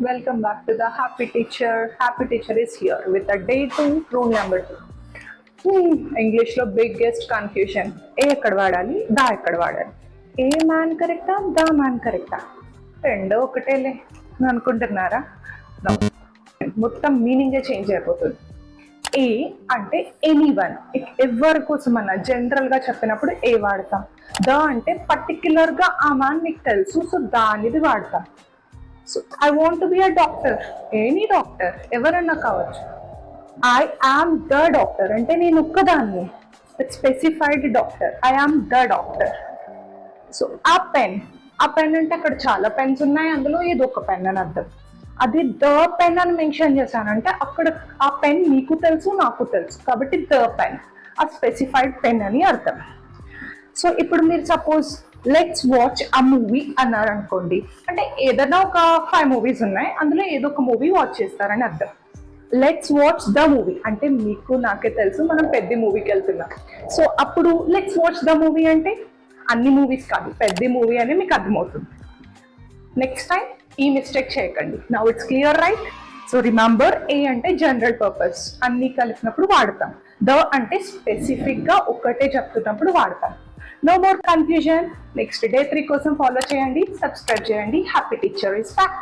Welcome back to the Happy Teacher. Happy Teacher is here with the day 2, rule number 2. ఇంగ్లీష్లో biggest confusion ఏ ఎక్కడ వాడాలి దా ఎక్కడ వాడాలి ఏ man కరెక్టా దా మ్యాన్ కరెక్టా రెండో ఒకటేలే అని అనుకుంటున్నారా మొత్తం మీనింగే చేంజ్ అయిపోతుంది. ఏ అంటే ఎనీవన్, ఎవరి కోసం అన్న జనరల్గా చెప్పినప్పుడు ఏ వాడతాం. ద అంటే పర్టిక్యులర్గా ఆ మ్యాన్ మీకు తెలుసు, సో దానిది వాడతాం. So I want to be a doctor, any doctor ఎవరన్నా కావచ్చు. ఐ ఆమ్ ద డాక్టర్ అంటే నేను ఒక్కదాన్ని, specified doctor, I am the doctor. So ఆ పెన్ అంటే అక్కడ చాలా పెన్స్ ఉన్నాయి, అందులో ఏదో ఒక పెన్ అని అర్థం. అది ద పెన్ అని మెన్షన్ చేశానంటే అక్కడ ఆ పెన్ మీకు తెలుసు నాకు తెలుసు కాబట్టి ద పెన్, ఆ స్పెసిఫైడ్ పెన్ అని అర్థం. సో ఇప్పుడు మీరు suppose let's watch a movie అన్నారు అనుకోండి, అంటే ఏదైనా ఒక 5 మూవీస్ ఉన్నాయి, అందులో ఏదో ఒక మూవీ వాచ్ చేస్తారని అర్థం. లెట్స్ వాచ్ ద మూవీ అంటే మీకు నాకే తెలుసు మనం పెద్ద మూవీకి వెళ్తున్నాం. సో అప్పుడు లెట్స్ వాచ్ ద మూవీ అంటే అన్ని మూవీస్ కాదు, పెద్ద మూవీ అని మీకు అర్థమవుతుంది. నెక్స్ట్ టైం ఈ మిస్టేక్ చేయకండి. Now it's clear right. So remember, A అంటే జనరల్ పర్పస్, అన్ని కలిపినప్పుడు వాడతాం. ద అంటే స్పెసిఫిక్గా ఒక్కటే చెప్తున్నప్పుడు వాడతాం. No more confusion. Next day 3 కోసం ఫాలో చేయండి, సబ్స్క్రైబ్ చేయండి. Happy teacher is back.